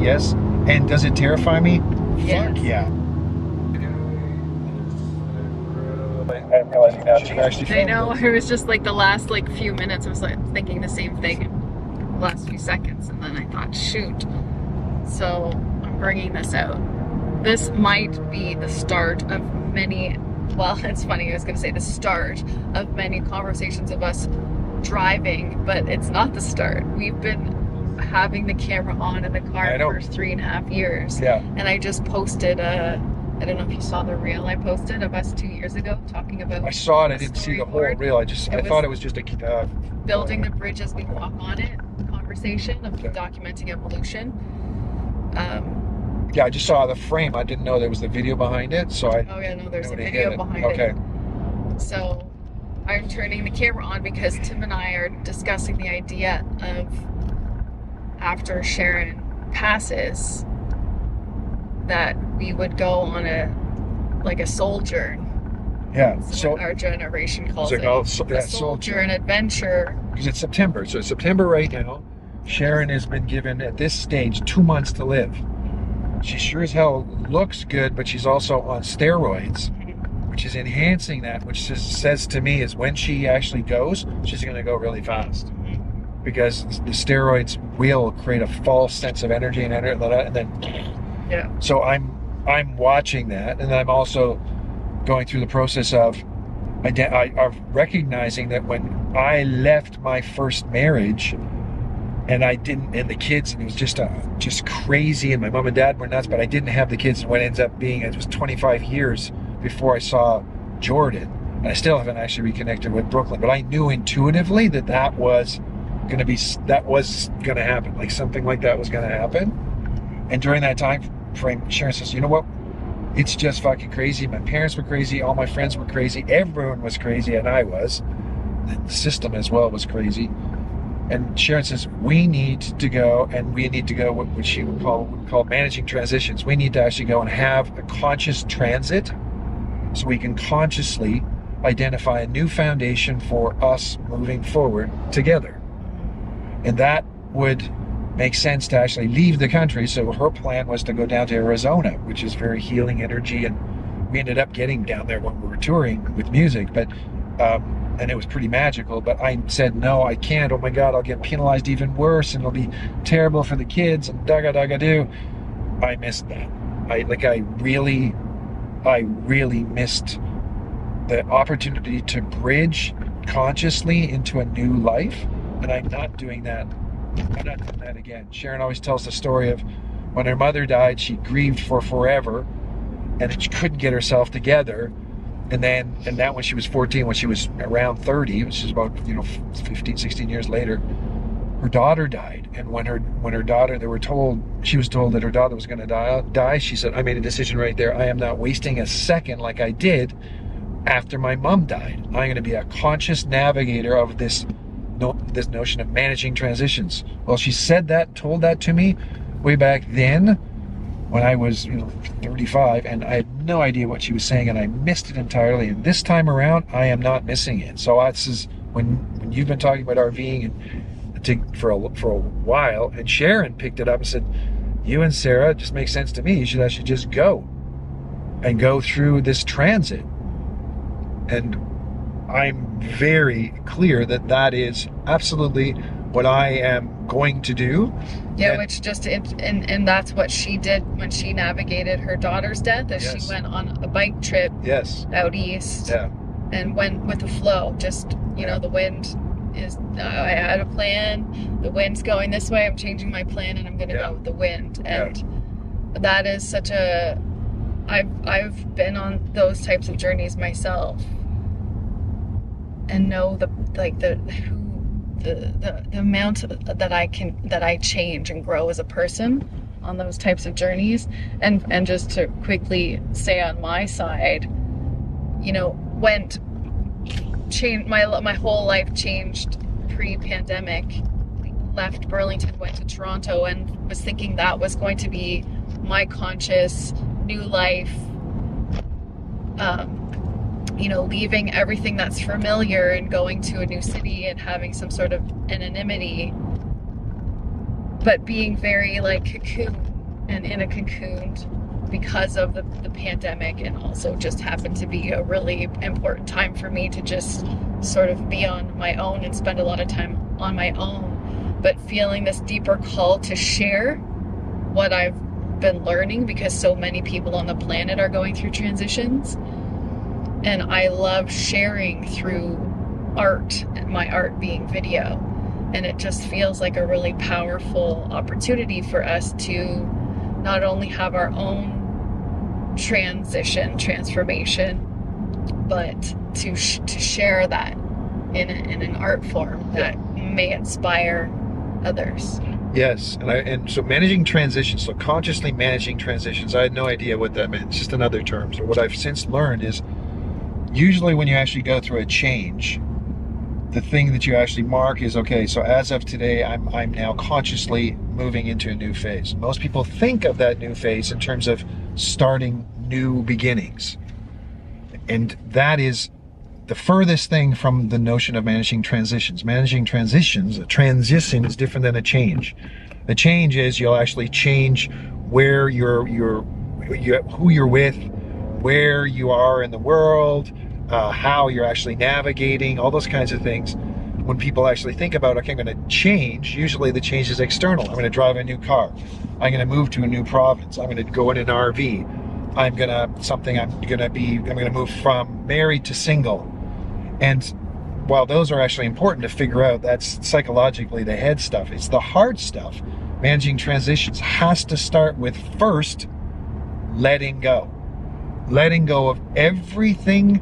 Yes. And does it terrify me? Yes. Fuck yeah. I'm realizing now she's actually I know. It was just like the last like few minutes. I was like thinking the same thing. The last few seconds, and then I thought, shoot. So I'm bringing this out. This might be the start of many. Well, it's funny. I was going to say the start of many conversations of us driving, but it's not the start. We've been having the camera on in the car for 3.5 years. Yeah. And I just posted I don't know if you saw the reel I posted of us 2 years ago talking about. I saw it. I didn't see the whole reel. I thought it was just a building the bridge as we walk on it conversation of documenting evolution. Yeah, I just saw the frame. I didn't know there was the video behind it. So there's a video behind it. Okay. So I'm turning the camera on because Tim and I are discussing the idea of, after Sharon passes, that we would go on a sojourn. Yeah. That's so what our generation calls it. A sojourn adventure. Because it's September. So it's September right now. Sharon has been given, at this stage, 2 months to live. She sure as hell looks good, but she's also on steroids, which is enhancing that, which says to me is when she actually goes, she's going to go really fast. Because the steroids will create a false sense of energy and then so I'm watching that, and I'm also going through the process of recognizing that when I left my first marriage and and the kids, and it was just crazy, and my mom and dad were nuts, but I didn't have the kids, and what ends up being, it was 25 years before I saw Jordan, and I still haven't actually reconnected with Brooklyn, but I knew intuitively that was going to happen, like something like that was going to happen. And during that time frame, Sharon says, you know what, it's just fucking crazy. My parents were crazy, all my friends were crazy, everyone was crazy, and I was. The system as well was crazy. And Sharon says, we need to go what she would call managing transitions. We need to actually go and have a conscious transit so we can consciously identify a new foundation for us moving forward together. And that would make sense to actually leave the country. So her plan was to go down to Arizona, which is very healing energy. And we ended up getting down there when we were touring with music, but and it was pretty magical. But I said, no, I can't. Oh my God, I'll get penalized even worse, and it'll be terrible for the kids. And do. I missed that. I really missed the opportunity to bridge consciously into a new life. And I'm not doing that. I'm not doing that again. Sharon always tells the story of when her mother died, she grieved for forever, and she couldn't get herself together. And that when she was 14, when she was around 30, which is about 15, 16 years later, her daughter died. And when her daughter, she was told that her daughter was going to die. She said, I made a decision right there. I am not wasting a second like I did after my mom died. I'm going to be a conscious navigator of this notion of managing transitions. Well, she said that, told that to me way back then when I was 35, and I had no idea what she was saying, and I missed it entirely. And this time around, I am not missing it. So this is when you've been talking about RVing for a while, and Sharon picked it up and said, you and Sara, it just makes sense to me. You should actually just go through this transit. And I'm very clear that is absolutely what I am going to do. Yeah, and that's what she did when she navigated her daughter's death, she went on a bike trip out east and went with the flow. Just, the wind is, I had a plan, the wind's going this way, I'm changing my plan, and I'm going to go with the wind. And that is I've been on those types of journeys myself, and know the amount that I change and grow as a person on those types of journeys. And just to quickly say on my side, my whole life changed pre-pandemic. Left Burlington, went to Toronto, and was thinking that was going to be my conscious new life, you know, leaving everything that's familiar and going to a new city and having some sort of anonymity, but being very like cocoon and in a cocoon because of the pandemic, and also just happened to be a really important time for me to just sort of be on my own and spend a lot of time on my own, but feeling this deeper call to share what I've been learning, because so many people on the planet are going through transitions. And I love sharing through art, and my art being video. And it just feels like a really powerful opportunity for us to not only have our own transformation, but to share that in an art form that may inspire others. Yes, and so managing transitions, so consciously managing transitions, I had no idea what that meant. It's just another term. So what I've since learned is, usually when you actually go through a change, the thing that you actually mark is, okay, so as of today, I'm now consciously moving into a new phase. Most people think of that new phase in terms of starting new beginnings. And that is the furthest thing from the notion of managing transitions. Managing transitions, a transition is different than a change. The change is you'll actually change where who you're with, where you are in the world, how you're actually navigating, all those kinds of things. When people actually think about, okay, I'm going to change, usually the change is external. I'm going to drive a new car. I'm going to move to a new province. I'm going to go in an RV. I'm going to move from married to single. And while those are actually important to figure out, that's psychologically the head stuff. It's the hard stuff. Managing transitions has to start with first letting go. Letting go of everything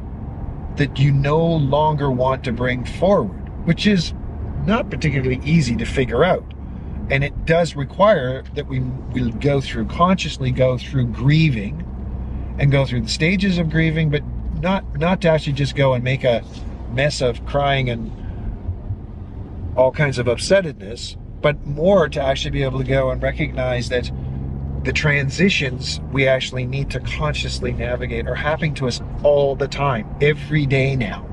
that you no longer want to bring forward, which is not particularly easy to figure out. And it does require that we consciously go through grieving and go through the stages of grieving, but not to actually just go and make a mess of crying and all kinds of upsettedness, but more to actually be able to go and recognize that the transitions we actually need to consciously navigate are happening to us all the time, every day now.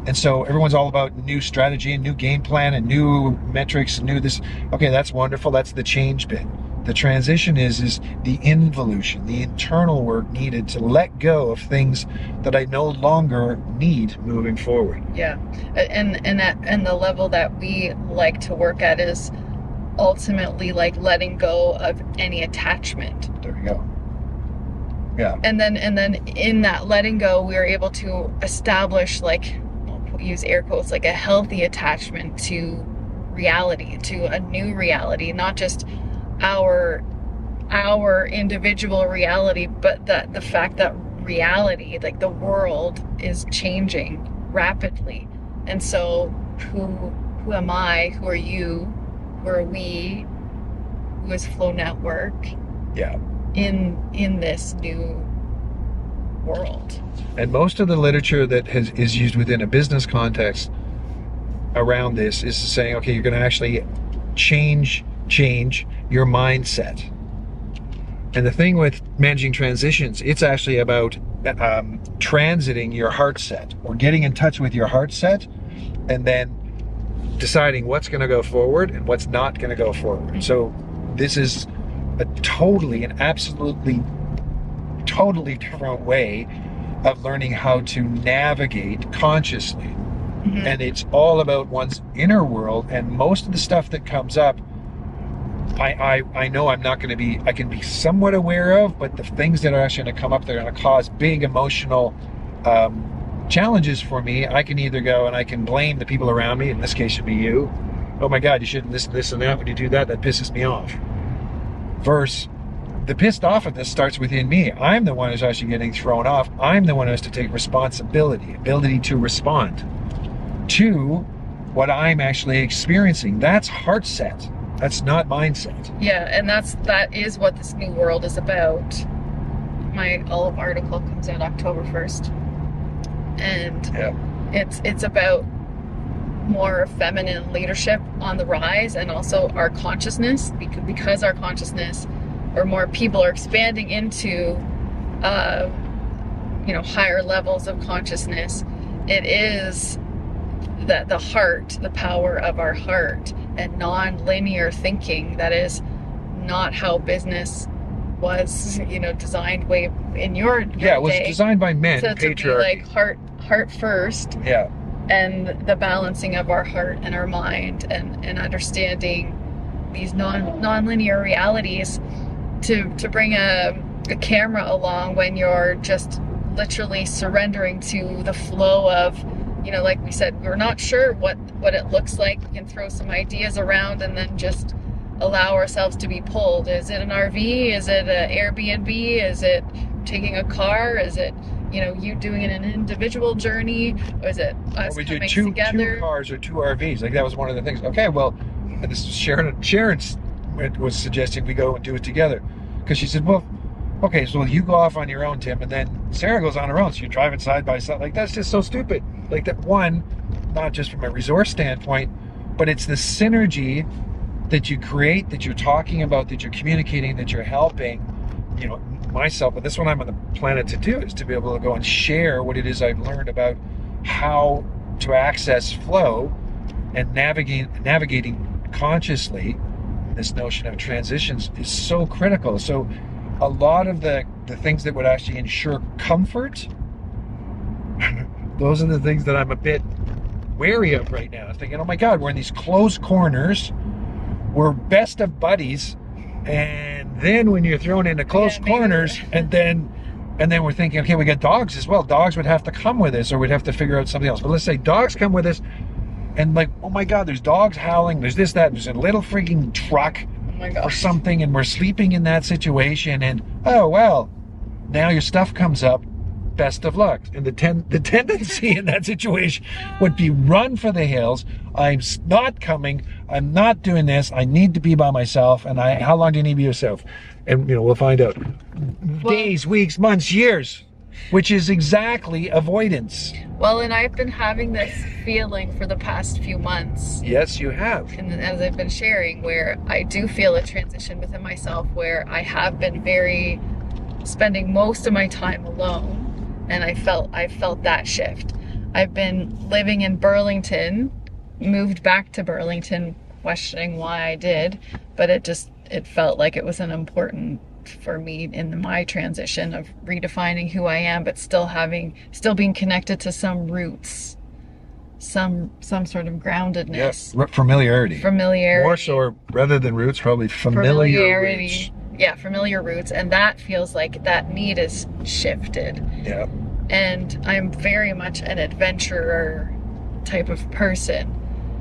And so everyone's all about new strategy and new game plan and new metrics and new this. Okay, that's wonderful. That's the change bit. The transition is the involution, the internal work needed to let go of things that I no longer need moving forward. Yeah, and the level that we like to work at is ultimately like letting go of any attachment. There you go. Yeah. And then in that letting go, we are able to establish, like, we'll use air quotes, like a healthy attachment to reality, to a new reality, not just our individual reality, but that the fact that reality, like the world, is changing rapidly. And so who am I? Who are you? Who are we? Who is Flow Network? Yeah. In this new world. And most of the literature that is used within a business context around this is saying, okay, you're going to actually change your mindset. And the thing with managing transitions, it's actually about transiting your heart set, or getting in touch with your heart set, and then deciding what's going to go forward and what's not going to go forward. So this is absolutely totally different way of learning how to navigate consciously. Mm-hmm. And it's all about one's inner world, and most of the stuff that comes up, I know I'm not going to be, I can be somewhat aware of, but the things that are actually going to come up, they're going to cause big emotional challenges for me. I can either go and I can blame the people around me, in this case should be you. Oh my God, you shouldn't listen to this and that. When you do that, that pisses me off. Versus the pissed off of this starts within me. I'm the one who's actually getting thrown off. I'm the one who has to take responsibility, ability to respond to what I'm actually experiencing. That's heart set. That's not mindset. Yeah, and that is what this new world is about. My Olive article comes out October 1st. And it's about more feminine leadership on the rise, and also our consciousness, because our consciousness or more people are expanding into, you know, higher levels of consciousness, it is that the heart, the power of our heart, and non-linear thinking that is not how business was, you know, designed way in your Yeah, it was day. designed by men, So to be patriarchy. like heart first, Yeah. and the balancing of our heart and our mind, and understanding these non-linear realities, to bring a camera along when you're just literally surrendering to the flow of, you know, like we said, we're not sure what it looks like. We can throw some ideas around and then just allow ourselves to be pulled. Is it an RV? Is it an Airbnb? Is it taking a car? Is it, you know, you doing an individual journey? Or is it us We do coming two together? cars or 2 RVs. Like that was one of the things. Okay, well, and this is Sharon was suggesting we go and do it together, because she said, well, okay, so you go off on your own, Tim, and then Sarah goes on her own, so you're driving side by side. Like, that's just so stupid. Like, that one, not just from a resource standpoint, but it's the synergy that you create, that you're talking about, that you're communicating, that you're helping, you know, myself. But this one I'm on the planet to do, is to be able to go and share what it is I've learned about how to access flow and navigating consciously. This notion of transitions is so critical. So a lot of the things that would actually ensure comfort, those are the things that I'm a bit wary of right now. Thinking, oh my God, we're in these closed corners, we're best of buddies, and then when you're thrown into closed corners, and then we're thinking, okay, we got dogs as well. Dogs would have to come with us, or we'd have to figure out something else. But let's say dogs come with us, and like, oh my God, there's dogs howling, there's this, that, there's a little freaking truck or something, and we're sleeping in that situation, and oh well, now your stuff comes up, best of luck. And the tendency in that situation would be run for the hills. I'm not coming, I'm not doing this, I need to be by myself. And how long do you need to be yourself? And you know, we'll find out. Days, weeks, months, years, which is exactly avoidance. Well, and I've been having this feeling for the past few months. Yes, you have. And as I've been sharing, where I do feel a transition within myself, where I have been spending most of my time alone, and I felt that shift. I've been living in Burlington, moved back to Burlington, questioning why I did, but it felt like it was an important for me in my transition of redefining who I am, but still being connected to some roots, some sort of groundedness. Yes, familiarity. More so, rather than roots, probably familiar roots. Yeah, familiar roots, and that feels like that need is shifted. Yeah. And I'm very much an adventurer type of person,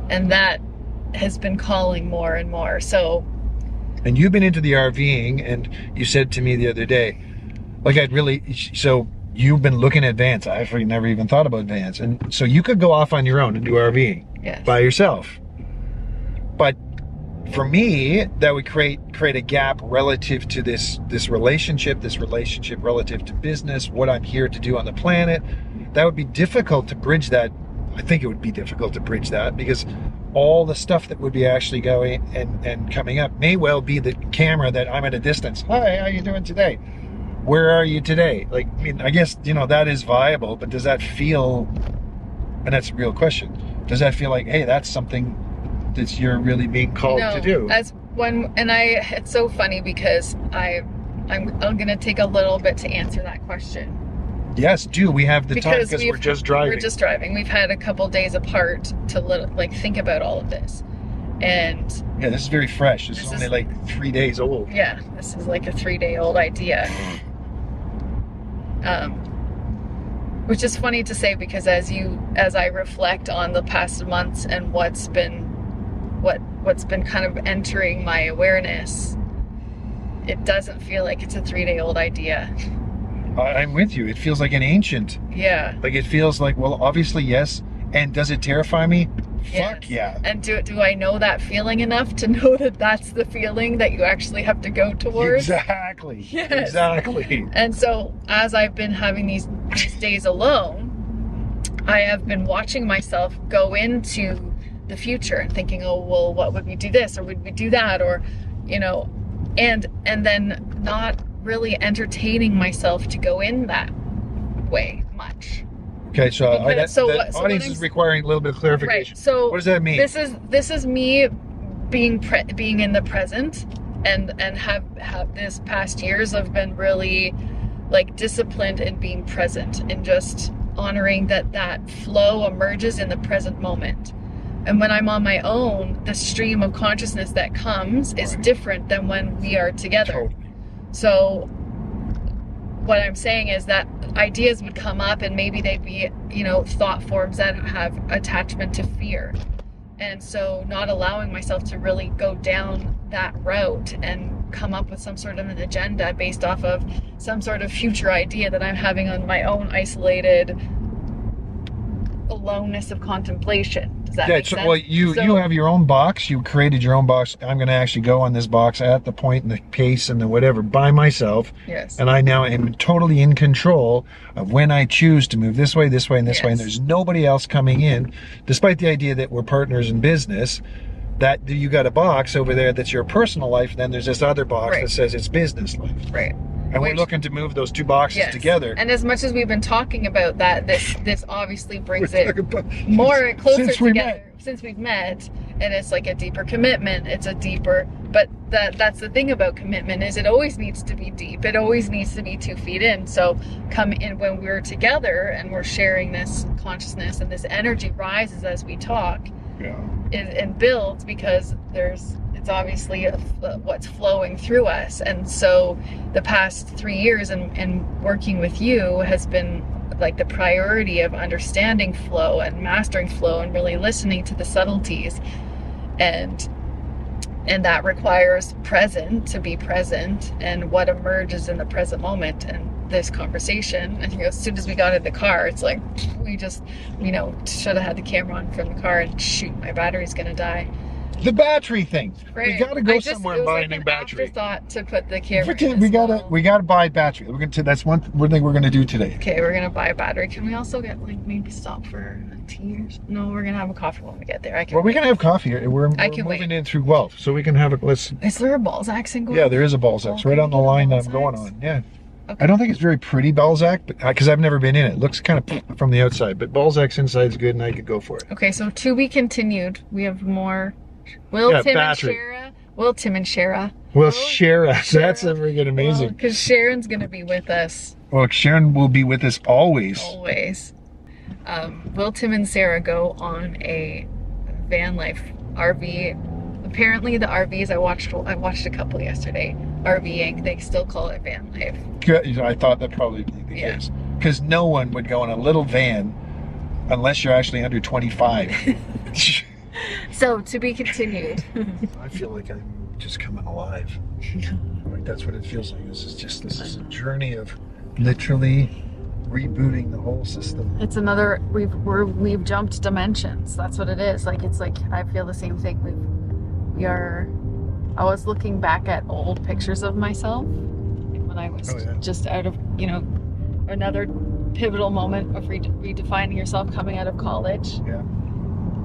and that has been calling more and more. So. And you've been into the RVing, and you said to me the other day, like so you've been looking at vans. I've never even thought about vans. And so you could go off on your own and do RVing by yourself. But for me, that would create a gap relative to this relationship relative to business, what I'm here to do on the planet. That would be difficult to bridge that. I think it would be difficult to bridge that, because all the stuff that would be actually going and coming up may well be the camera that I'm at a distance. Hi, how you doing today? Where are you today? Like, I mean, I guess, you know, that is viable, but does that feel, and that's a real question, does that feel like, hey, that's something that you're really being called to do? It's so funny because I'm gonna take a little bit to answer that question. Yes, do. We have the time because we're just driving. We're just driving. We've had a couple days apart to think about all of this. And yeah, this is very fresh. This is only like 3 days old. Yeah, this is like a 3-day-old idea. Which is funny to say, because as I reflect on the past months and what's been kind of entering my awareness, it doesn't feel like it's a 3-day-old idea. I'm with you. It feels like an ancient. Yeah. Like, it feels like, well, obviously, yes. And does it terrify me? Yes. Fuck yeah. And do I know that feeling enough to know that that's the feeling that you actually have to go towards? Exactly. Yes. Exactly. And so as I've been having these days alone, I have been watching myself go into the future and thinking, oh, well, what would we do this, or would we do that, or, you know, and then not really entertaining myself to go in that way much. Okay, so the so audience is requiring a little bit of clarification. Right. So what does that mean? This is me being in the present, and have this past years I've been really like disciplined in being present and just honoring that flow emerges in the present moment. And when I'm on my own, the stream of consciousness that comes is different than when we are together. Totally. So what I'm saying is that ideas would come up, and maybe they'd be, you know, thought forms that have attachment to fear. And so not allowing myself to really go down that route and come up with some sort of an agenda based off of some sort of future idea that I'm having on my own isolated aloneness of contemplation. Does that make sense? Well, you have your own box. You created your own box. I'm going to actually go on this box at the point and the pace and the whatever by myself. Yes. And I now am totally in control of when I choose to move this way, and this way, and there's nobody else coming in, despite the idea that we're partners in business. That you got a box over there that's your personal life, and then there's this other box that says it's business life. Right. And we're looking to move those two boxes together. And as much as we've been talking about that, this obviously brings it more closer together since we've met, and it's like a deeper commitment. It's a deeper, but that's the thing about commitment, is it always needs to be deep. It always needs to be 2 feet in. So come in when we're together and we're sharing this consciousness, and this energy rises as we talk. Yeah. And builds, because it's obviously what's flowing through us. And so the past 3 years and working with you has been like the priority of understanding flow and mastering flow and really listening to the subtleties, and that requires to be present and what emerges in the present moment. And this conversation, and as soon as we got in the car, it's like we just, you know, should have had the camera on from the car, and shoot, my battery's gonna die. The battery thing. Right. We gotta go somewhere and buy a new battery. Afterthought to put the camera. We gotta buy a battery. That's one thing we're gonna do today. Okay, we're gonna buy a battery. Can we also get like maybe stop for a tea or something? No, we're gonna have a coffee when we get there. We can have coffee here. We're moving in through Guelph, so we can have a. Is there a Balzac's in Guelph? Yeah, there is a Balzac's right on the line that I'm going on. Yeah. Okay. I don't think it's very pretty Balzac, because I've never been in it. It looks kind of from the outside, but Balzac's inside is good, and I could go for it. Okay, so to be continued. We have more. Will Tim and Sara. That's freaking amazing. Because Sharon's going to be with us. Well, Sharon will be with us always. Always. Will Tim and Sara go on a van life RV? Apparently the RVs, I watched a couple yesterday. RVing, they still call it van life. Good. I thought that probably be the case. Because no one would go in a little van unless you're actually under 25. So, to be continued. I feel like I'm just coming alive. Like that's what it feels like. This is a journey of literally rebooting the whole system. It's another, we've jumped dimensions. That's what it is. Like, it's like, I feel the same thing. I was looking back at old pictures of myself when I was just out of, another pivotal moment of redefining yourself coming out of college. Yeah.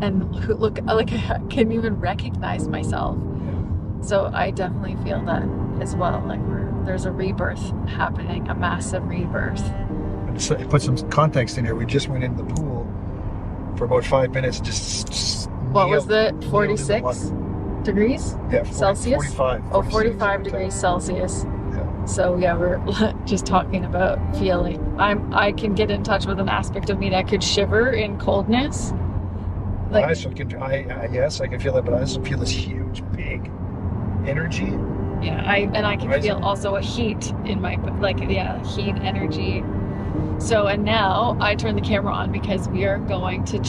And look, like I can't even recognize myself. So I definitely feel that as well. Like there's a rebirth happening, a massive rebirth. So put some context in here. We just went into the pool for about 5 minutes. Just what was it? 46 degrees? Yeah, Celsius. 45. 45 degrees Celsius. Yeah. So yeah, we're just talking about feeling. I can get in touch with an aspect of me that could shiver in coldness. Like, I can feel that, but I also feel this huge, big energy. Yeah, I can feel also a heat in my, heat energy. So, and now I turn the camera on because we are going to,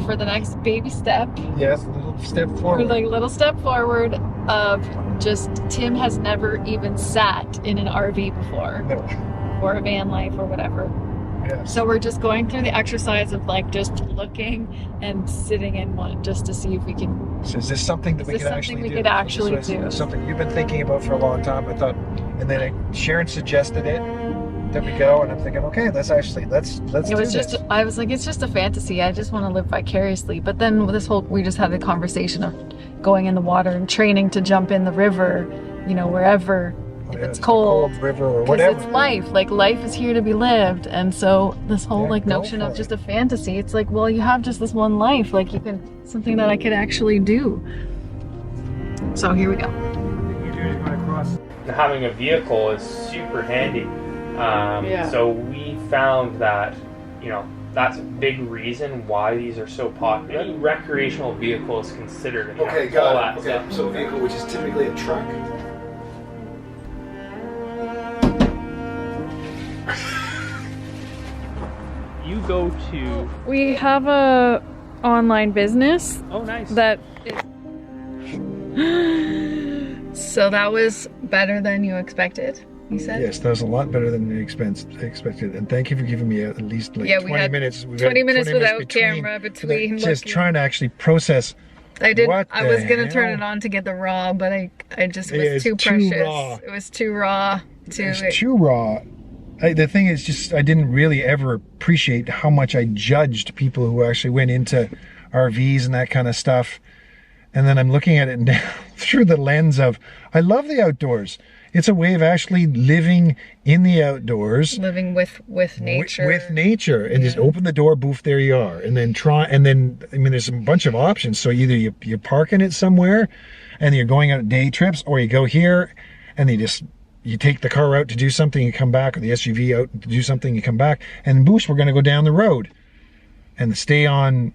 for the next baby step. Yes, a little step forward. Little step forward of just, Tim has never even sat in an RV before. No. Or a van life or whatever. Yeah. So we're just going through the exercise of just looking and sitting in one just to see if we can. So is this something that we could actually do? Something you've been thinking about for a long time. I thought, and then Sharon suggested it. Then we go, and I'm thinking, okay, let's do this. I was like, it's just a fantasy. I just want to live vicariously. But then we just had the conversation of going in the water and training to jump in the river. you know, wherever, if it's cold, river or because whatever. it's life. Like, life is here to be lived. And so this whole like go notion for of it. just a fantasy, it's like, well, you have just this one life. Like, you can, something that I could actually do. So here we go. Having a vehicle is super handy. So we found that, you know, that's a big reason why these are so popular. Any recreational vehicle is considered. Okay, got it. Okay, so a vehicle which is typically a truck. You go to. We have a online business. Oh, nice. That is. So that was better than you expected, you said? Yes, that was a lot better than we expected. And thank you for giving me at least like 20 minutes. We've 20 had minutes 20 without camera between just looking. trying to actually process. I did. What I was the gonna turn hell? it on to get the raw, but I just was It's too too precious. raw. It was too raw. It's too raw. The thing is just I didn't really ever appreciate how much I judged people who actually went into RVs and that kind of stuff. And then I'm looking at it now through the lens of, I love the outdoors. It's a way of actually living in the outdoors. Living with nature. With nature. And just open the door, boof, there you are. And then I mean, there's a bunch of options. So either you're parking it somewhere and you're going on day trips, or you go here and you take the car out to do something, you come back, or the SUV out to do something, you come back, and boosh, we're going to go down the road and stay on.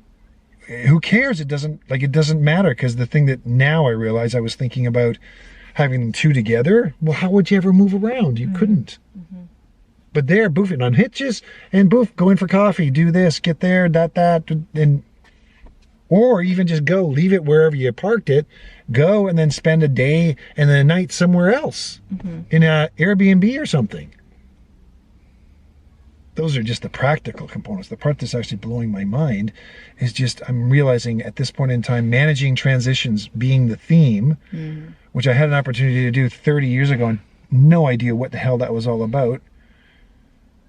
Who cares? It doesn't matter, because the thing that now I realize, I was thinking about having them two together. Well, how would you ever move around? You couldn't. But there, boofing on hitches and boof, go in for coffee, do this, get there, that, and or even just go, leave it wherever you parked it, go and then spend a day and then a night somewhere else in a Airbnb or something. Those are just the practical components. The part that's actually blowing my mind is just, I'm realizing at this point in time, managing transitions being the theme, which I had an opportunity to do 30 years ago and no idea what the hell that was all about.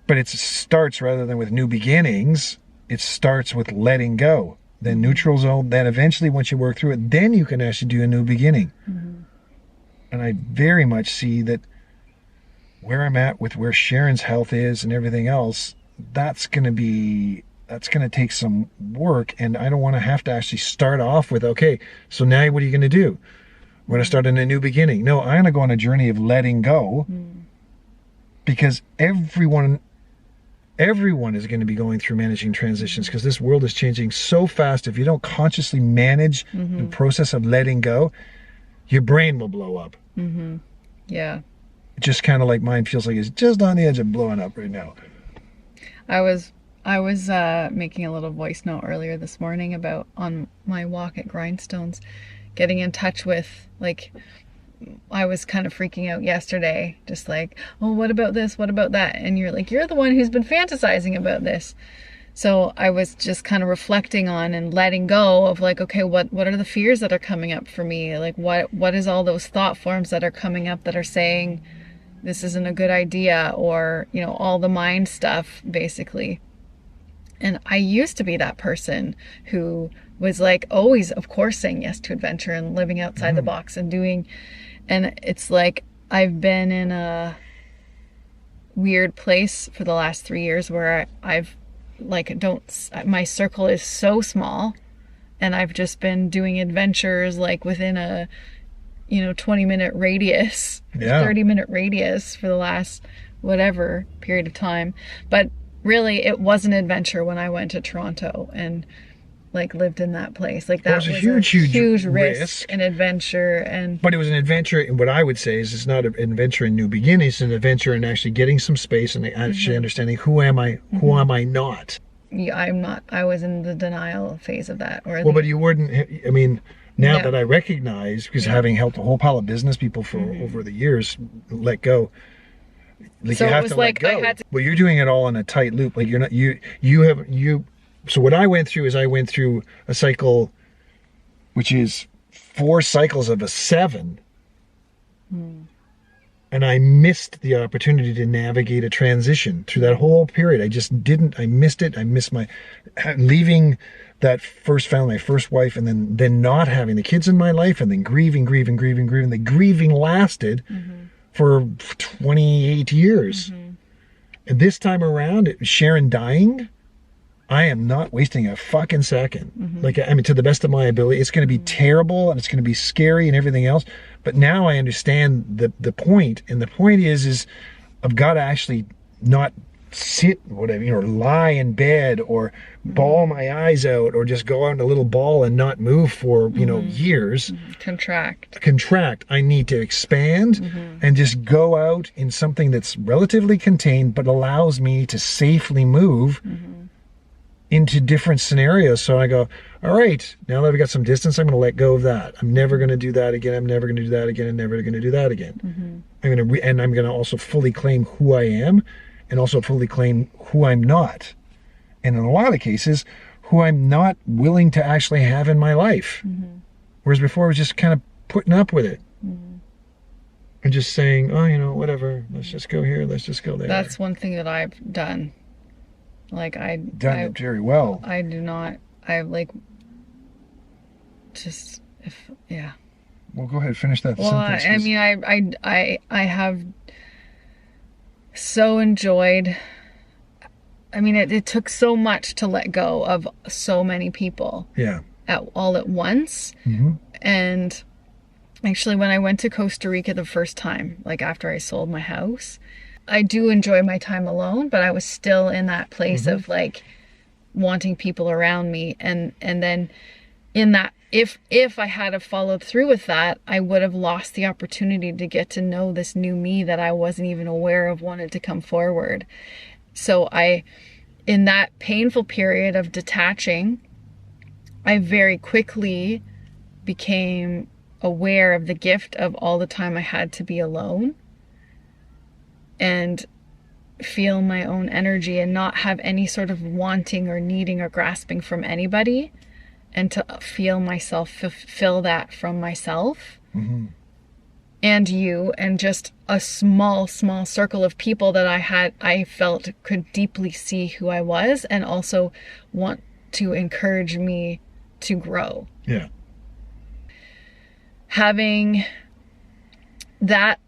But it starts, rather than with new beginnings, it starts with letting go. Then neutral zone, then eventually once you work through it, then you can actually do a new beginning. And I very much see that where I'm at with where Sharon's health is and everything else, that's going to take some work. And I don't want to have to actually start off with, okay, so now what are you going to do? We're going to start in a new beginning. No, I'm going to go on a journey of letting go, because everyone is going to be going through managing transitions, because this world is changing so fast. If you don't consciously manage the process of letting go, your brain will blow up. Yeah. Just kind of like mine feels like it's just on the edge of blowing up right now. I was making a little voice note earlier this morning about, on my walk at Grindstones, getting in touch with, like, I was kind of freaking out yesterday, just like, oh, what about this? What about that? And you're like, you're the one who's been fantasizing about this. So I was just kind of reflecting on and letting go of, like, okay, what are the fears that are coming up for me? Like, what is all those thought forms that are coming up that are saying this isn't a good idea, or, you know, all the mind stuff, basically. And I used to be that person who was like always, of course, saying yes to adventure and living outside the box and doing, and it's like I've been in a weird place for the last 3 years where I've like my circle is so small, and I've just been doing adventures like within a 20-minute radius, 30-minute radius for the last whatever period of time. But really, it was an adventure when I went to Toronto and like lived in that place. Like, that was a huge risk and adventure. But it was an adventure, and what I would say is, it's not an adventure in new beginnings, it's an adventure in actually getting some space and actually understanding, who am I, who am I not? Yeah, I'm not. I was in the denial phase of that. But you wouldn't, I mean, now that I recognize, because having helped a whole pile of business people for over the years let go, like, so you have to let go. Well, you're doing it all in a tight loop. Like, you're not, so what I went through is, I went through a cycle, which is 4 cycles of a 7. And I missed the opportunity to navigate a transition through that whole period. I missed it. I missed my leaving that first found my first wife, and then not having the kids in my life, and then grieving. The grieving lasted for 28 years. And this time around, Sharon dying, I am not wasting a fucking second. Like, I mean, to the best of my ability, it's going to be terrible and it's going to be scary and everything else. But now I understand the point. And the point is I've got to actually not sit, whatever, you know, lie in bed or bawl my eyes out or just go out in a little ball and not move for, you know, years. Contract. I need to expand and just go out in something that's relatively contained, but allows me to safely move into different scenarios. So I go, all right, now that I've got some distance, I'm going to let go of that. I'm never going to do that again. I'm never going to do that again. I'm never going to do that again. I'm going to also fully claim who I am, and also fully claim who I'm not. And in a lot of cases, who I'm not willing to actually have in my life. Whereas before I was just kind of putting up with it. And just saying, oh, you know, whatever, let's just go here, let's just go there. That's one thing that I've done. Like, done it very well. I do not, I like, just, yeah. Well, go ahead, finish that sentence. I mean, I have so enjoyed, I mean, it took so much to let go of so many people. Yeah. All at once. And actually, when I went to Costa Rica the first time, like after I sold my house, I do enjoy my time alone, but I was still in that place of like wanting people around me. And then in that, if I had have followed through with that, I would have lost the opportunity to get to know this new me that I wasn't even aware of wanted to come forward. So in that painful period of detaching, I very quickly became aware of the gift of all the time I had to be alone and feel my own energy and not have any sort of wanting or needing or grasping from anybody, and to feel myself fulfill that from myself and you, and just a small circle of people that I felt could deeply see who I was and also want to encourage me to grow. Yeah. Having that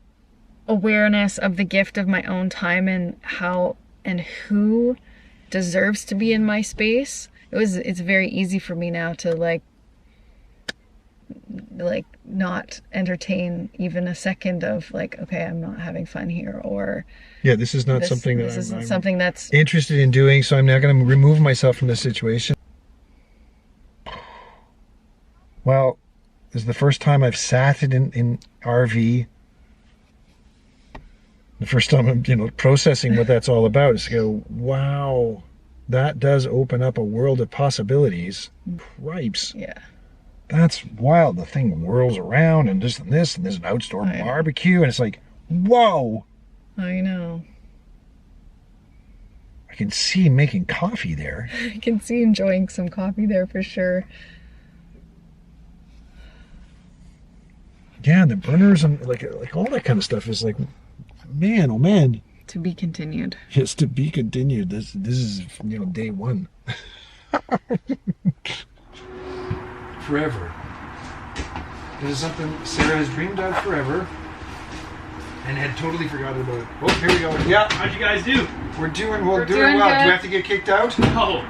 awareness of the gift of my own time and how and who deserves to be in my space, it's very easy for me now to like not entertain even a second of like, okay, I'm not having fun here, or yeah, this is not something that I'm something that's interested in doing, so I'm now going to remove myself from the situation. Well, this is the first time I've sat in RV. The first time I'm, you know, processing what that's all about is to go, wow, that does open up a world of possibilities. Cripes. Yeah. That's wild. The thing whirls around and this, and there's an outdoor barbecue, and it's like, whoa. I know. I can see making coffee there. I can see enjoying some coffee there for sure. Yeah, and the burners and like all that kind of stuff is like, man, oh man. To be continued. Yes, to be continued. This is, you know, day one. Forever. This is something Sara has dreamed of forever and had totally forgotten about it. Oh, here we go. Yeah. How'd you guys do? We're doing well. Do we have to get kicked out? No.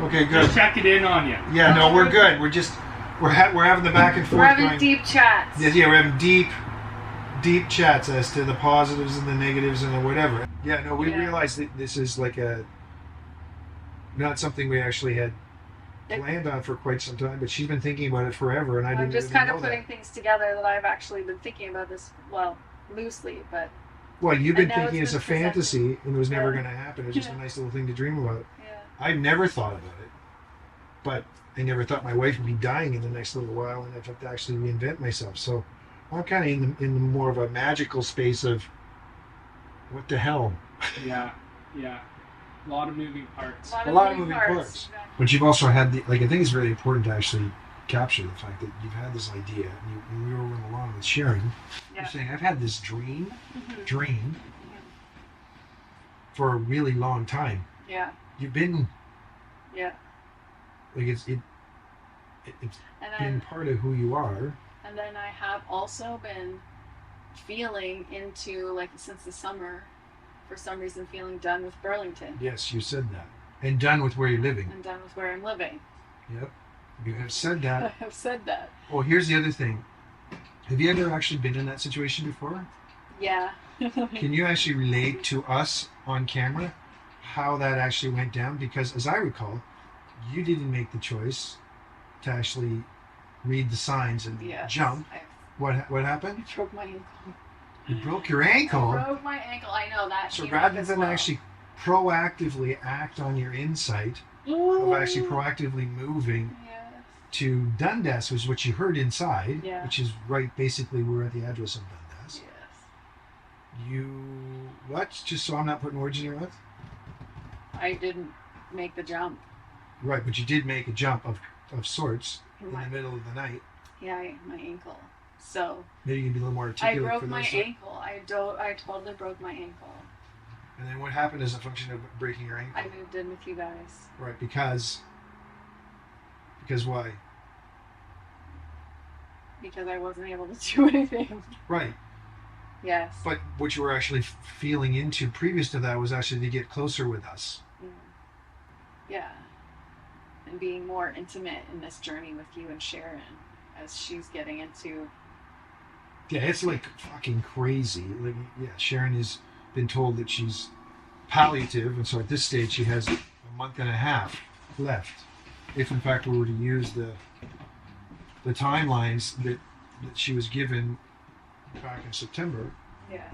Okay, good. Just checking in on you. Yeah, no, we're good. We're having the back and forth. We're having deep chats. Yeah, we're having deep chats as to the positives and the negatives and the whatever. Yeah, no, we realized that this is like not something we actually had planned on for quite some time, but she's been thinking about it forever, and I didn't just really kind of putting things together that I've actually been thinking about this, well, loosely, but well, you've been thinking it's a fantasy, and it was never going to happen. It was just a nice little thing to dream about. Yeah. I never thought about it, but I never thought my wife would be dying in the next little while, and I'd have to actually reinvent myself. So I'm kind of in more of a magical space of what the hell. Yeah. A lot of moving parts. A lot of moving parts. Exactly. But you've also had I think it's really important to actually capture the fact that you've had this idea, and we were along with Sharon. You're saying, I've had this dream for a really long time. Yeah. You've been Like it's been part of who you are. And then I have also been feeling into, like, since the summer, for some reason, feeling done with Burlington. Yes, you said that. And done with where you're living. And done with where I'm living. Yep. You have said that. I have said that. Oh, here's the other thing. Have you ever actually been in that situation before? Yeah. Can you actually relate to us on camera how that actually went down? Because as I recall, you didn't make the choice to actually read the signs and jump. What happened? I broke my ankle. You broke your ankle? I broke my ankle. I know that. So rather than actually proactively act on your insight of actually proactively moving to Dundas, was what you heard inside, which is right basically we're at the address of Dundas. Yes. What? Just so I'm not putting words in your mouth? I didn't make the jump. Right, but you did make a jump of sorts in the middle of the night. Yeah, my ankle. So maybe you can be a little more articulate. I broke my ankle. I totally broke my ankle. And then what happened as a function of breaking your ankle? I moved in with you guys. Right, because why? Because I wasn't able to do anything. Right. Yes. But what you were actually feeling into previous to that was actually to get closer with us. Yeah. And being more intimate in this journey with you and Sharon as she's getting into. Yeah, it's like fucking crazy. Like, yeah, Sharon has been told that she's palliative, and so at this stage she has a month and a half left. If in fact we were to use the timelines that she was given back in September. Yeah.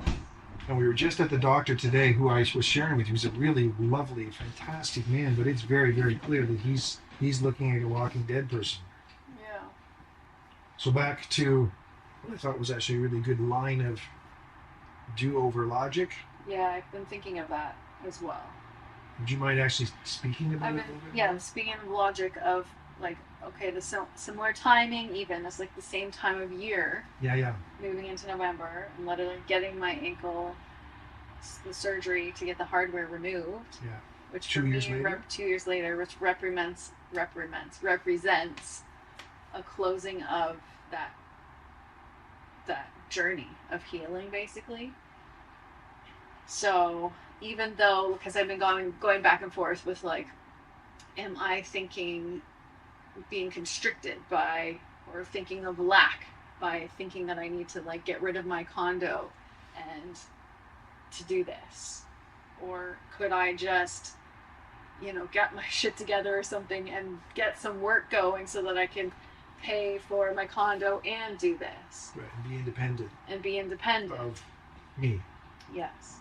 And we were just at the doctor today, who I was sharing with you. He's a really lovely, fantastic man, but it's very, very clear that he's looking at a Walking Dead person. Yeah. So back to what I thought was actually a really good line of do-over logic. Yeah, I've been thinking of that as well. Would you mind actually speaking about it a little bit? Yeah, speaking of logic of, like, okay, the similar timing, even it's like the same time of year. Yeah. Moving into November and literally getting my ankle, the surgery to get the hardware removed. Yeah. Which 2 years later. 2 years later, which represents a closing of that journey of healing, basically. So even though, because I've been going back and forth with, like, am I thinking being constricted by, or thinking of lack by thinking that I need to, like, get rid of my condo and to do this, or could I just, get my shit together or something and get some work going so that I can pay for my condo and do this. Right, and be independent. Of me. Yes.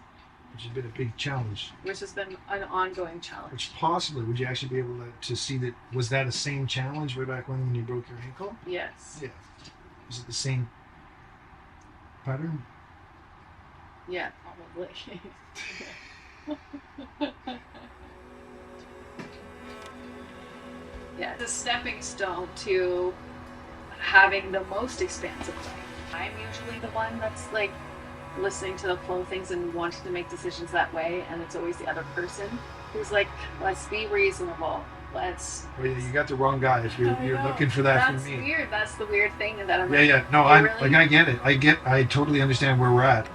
Which has been a big challenge. Which has been an ongoing challenge. Which possibly, would you actually be able to see that, was that a same challenge way back when you broke your ankle? Yes. Yeah. Is it the same pattern? Yeah, probably. Yeah, it's a stepping stone to having the most expansive life. I'm usually the one that's, like, listening to the flow of things and wanting to make decisions that way, and it's always the other person who's like, let's be reasonable. Let's. Well, you got the wrong guy if you're looking for that from me. That's weird. That's the weird thing that I'm. Yeah. No, I get it. I totally understand where we're at.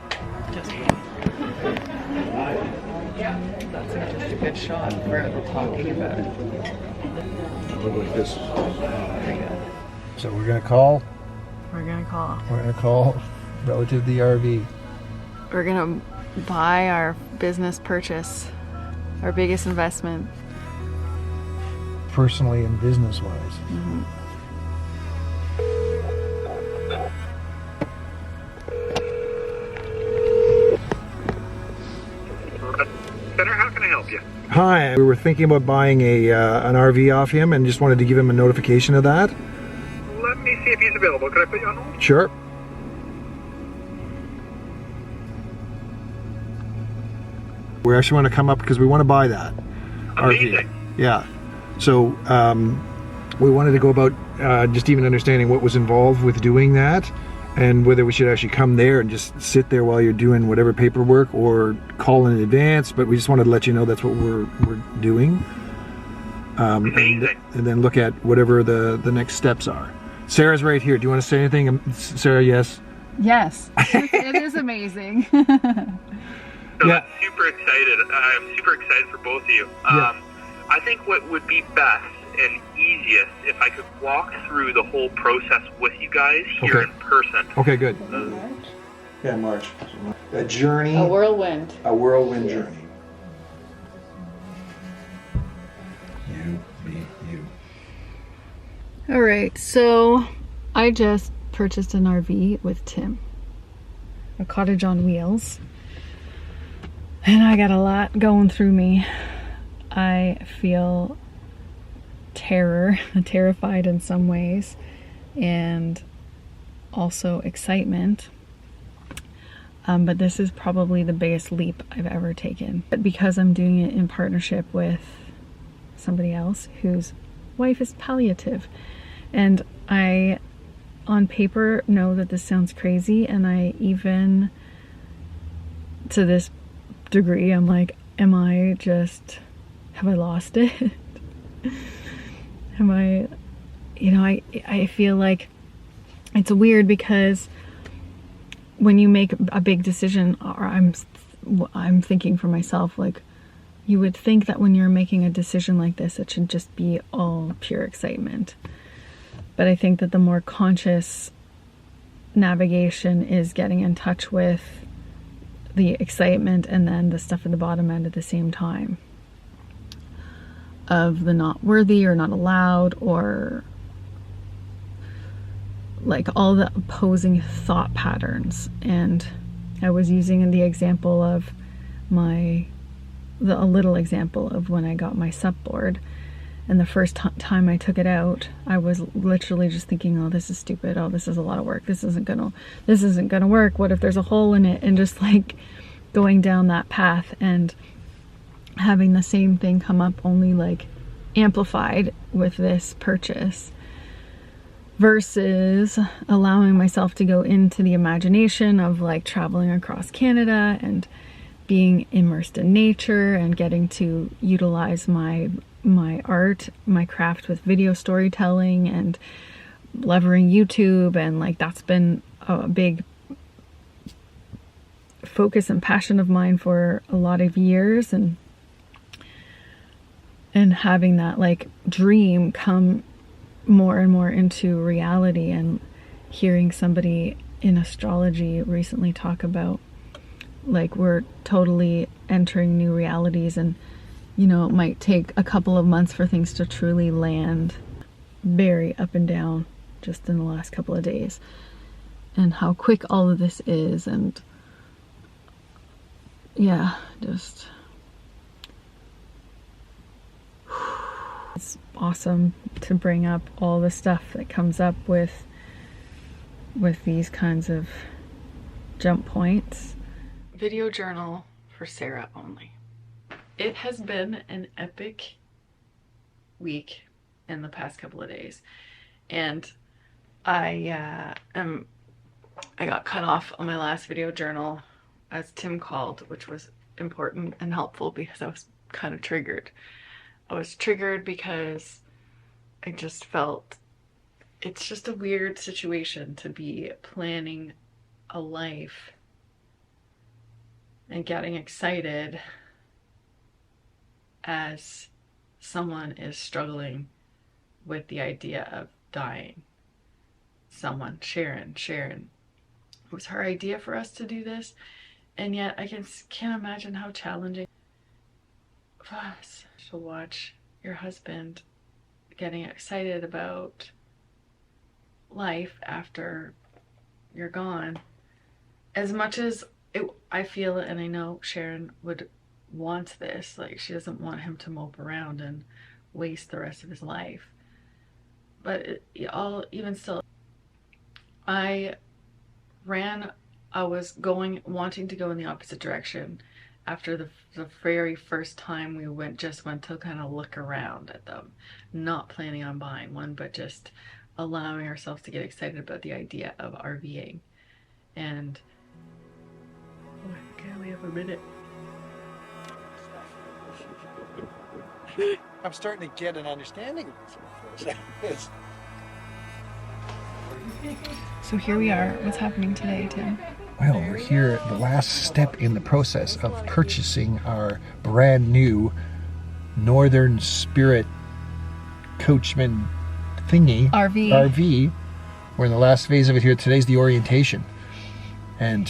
Yeah. That's just a good shot for talking about it. Look like this. So we're gonna call relative to the RV. We're gonna buy our business purchase, our biggest investment. Personally and business-wise. Mm-hmm. Center, how can I help you? Hi, we were thinking about buying an RV off him and just wanted to give him a notification of that. Let me see if he's available. Could I put you on hold? Sure. We actually want to come up because we want to buy that Amazing. RV. Yeah. So we wanted to go about just even understanding what was involved with doing that, and whether we should actually come there and just sit there while you're doing whatever paperwork, or call in advance. But we just wanted to let you know that's what we're doing. and then look at whatever the next steps are. Sarah's right here. Do you want to say anything? Sarah, yes? Yes, it is amazing. So Yeah. I'm super excited. I'm super excited for both of you. Yeah. I think what would be best and easiest if I could walk through the whole process with you guys here Okay. in person. Okay, good. Yeah, March. A journey. A whirlwind. A whirlwind journey. You, me, you. All right, so I just purchased an RV with Tim, a cottage on wheels, and I got a lot going through me. I feel terrified in some ways, and also excitement. But this is probably the biggest leap I've ever taken. But because I'm doing it in partnership with somebody else whose wife is palliative. And I, on paper, know that this sounds crazy, and I even, to this degree, I'm like, have I lost it? I feel like it's weird because when you make a big decision, or I'm thinking for myself, like, you would think that when you're making a decision like this, it should just be all pure excitement. But I think that the more conscious navigation is getting in touch with the excitement and then the stuff at the bottom end at the same time. Of the not worthy or not allowed, or like all the opposing thought patterns. And I was using the example of a little example of when I got my sup board, and the first time I took it out, I was literally just thinking, oh, this is stupid, oh, this is a lot of work, this isn't gonna work, what if there's a hole in it, and just like going down that path and having the same thing come up, only like amplified with this purchase. Versus allowing myself to go into the imagination of like traveling across Canada and being immersed in nature and getting to utilize my art, my craft with video storytelling and levering YouTube. And like, that's been a big focus and passion of mine for a lot of years, and having that like dream come more and more into reality, and hearing somebody in astrology recently talk about like we're totally entering new realities, and you know, it might take a couple of months for things to truly land. Very up and down just in the last couple of days, and how quick all of this is. And yeah, just it's awesome to bring up all the stuff that comes up with these kinds of jump points. Video journal for Sara only. It has been an epic week in the past couple of days, and I got cut off on my last video journal, as Tim called, which was important and helpful because I was kind of triggered. I was triggered because I just felt it's just a weird situation to be planning a life and getting excited as someone is struggling with the idea of dying. Someone, Sharon, it was her idea for us to do this, and yet I can't imagine how challenging it was to watch your husband getting excited about life after you're gone. As much as I feel, and I know Sharon would want this, like she doesn't want him to mope around and waste the rest of his life, but even still, I was wanting to go in the opposite direction after the very first time we went to kind of look around at them, not planning on buying one, but just allowing ourselves to get excited about the idea of RVing. And okay, we have a minute. I'm starting to get an understanding of this process. So here we are. What's happening today, Tim? Well, we're here at the last step in the process of purchasing our brand new Northern Spirit Coachman thingy. RV. We're in the last phase of it here. Today's the orientation. And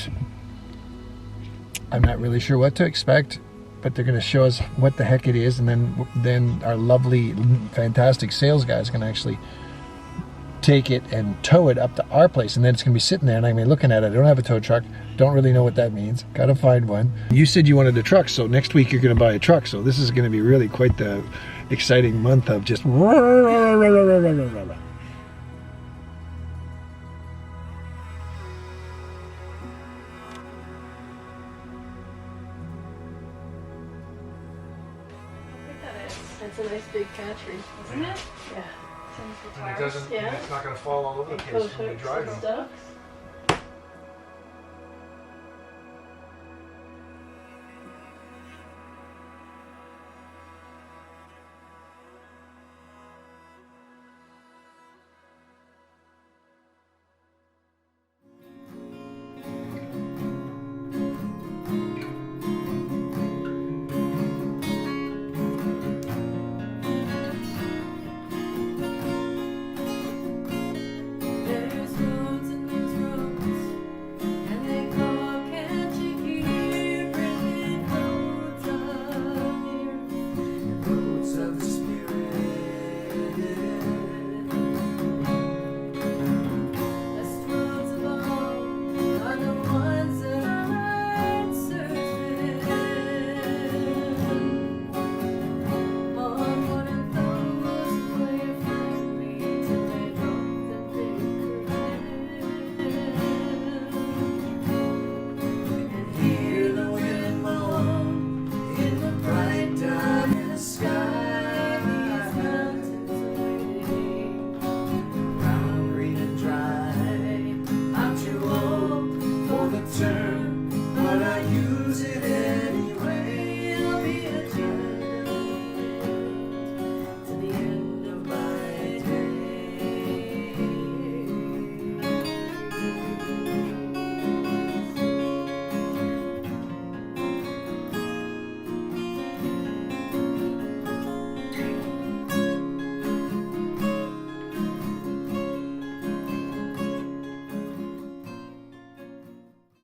I'm not really sure what to expect, but they're going to show us what the heck it is, and then our lovely, fantastic sales guys can actually take it and tow it up to our place, and then it's going to be sitting there, and I'm going to be looking at it. I don't have a tow truck. Don't really know what that means. Got to find one. You said you wanted a truck, so next week you're going to buy a truck, so this is going to be really quite the exciting month of just... It's a nice big pantry, isn't it? Yeah. And it doesn't, and it's not going to fall all over the place when you drive them. Stuff. But I use it